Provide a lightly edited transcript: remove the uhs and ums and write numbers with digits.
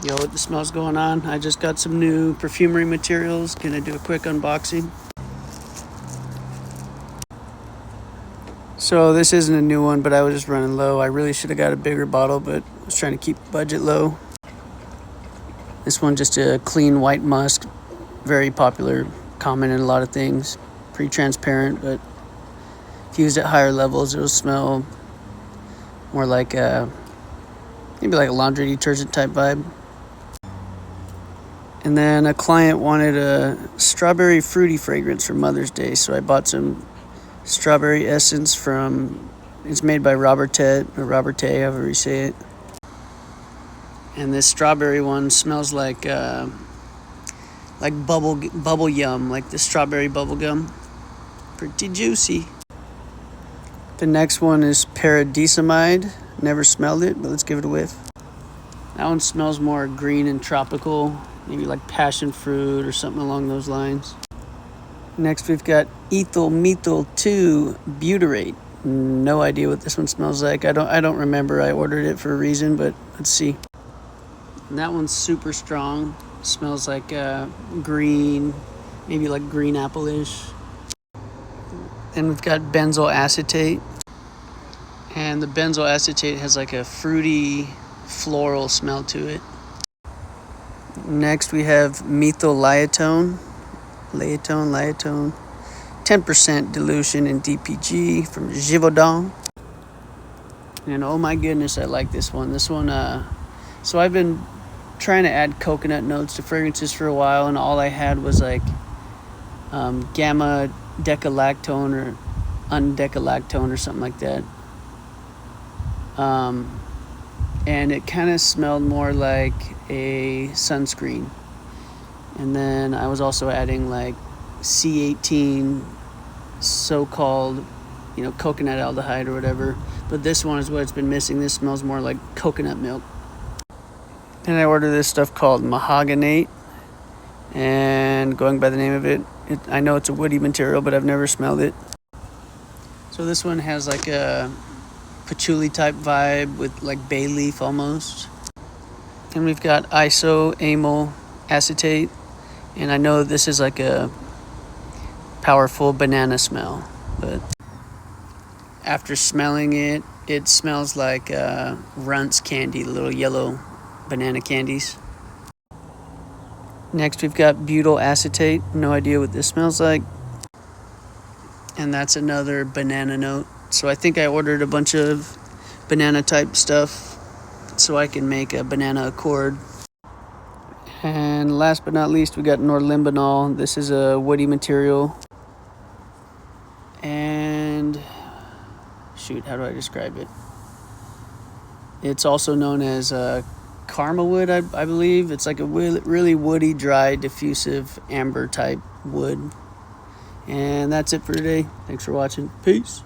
Yo, what the smell's going on? I just got some new perfumery materials. Gonna do a quick unboxing. So this isn't a new one, but I was just running low. I really should have got a bigger bottle, but I was trying to keep budget low. This one just a clean white musk, very popular, common in a lot of things. Pretty transparent, but if used at higher levels, it'll smell more like maybe like a laundry detergent type vibe. And then a client wanted a strawberry fruity fragrance for Mother's Day, so I bought some strawberry essence from, it's made by Robertet, or Robertet, however you say it. And this strawberry one smells like bubble yum, like the strawberry bubble gum. Pretty juicy. The next one is Paradisomide. Never smelled it, but let's give it a whiff. That one smells more green and tropical, maybe like passion fruit or something along those lines. Next we've got Ethyl Methyl 2 Butyrate. No idea what this one smells like. I don't remember. I ordered it for a reason, but let's see. And that one's super strong. Smells like green, maybe like green apple-ish. Then we've got benzoyl acetate. And the benzoyl acetate has like a fruity, floral smell to it. Next we have methyl liatone. Liatone. 10% dilution in DPG from Givaudan. And oh my goodness, I like this one. So I've been trying to add coconut notes to fragrances for a while, and all I had was like gamma decalactone or undecalactone or something like that. And it kind of smelled more like a sunscreen. And then I was also adding like C18, so-called, coconut aldehyde or whatever. But this one is what it's been missing. This smells more like coconut milk. And I ordered this stuff called Mahoganate. And going by the name of it, I know it's a woody material, but I've never smelled it. So this one has like a patchouli type vibe with like bay leaf almost. And we've got isoamyl acetate. And I know this is like a powerful banana smell, but after smelling it, it smells like Runts candy, the little yellow banana candies. Next we've got butyl acetate. No idea what this smells like. And that's another banana note. So I think I ordered a bunch of banana type stuff so I can make a banana accord. And last but not least, we got norlimbanol. This is a woody material. And shoot, how do I describe it? It's also known as karma wood, I believe. It's like a really woody, dry, diffusive amber type wood. And that's it for today. Thanks for watching. Peace.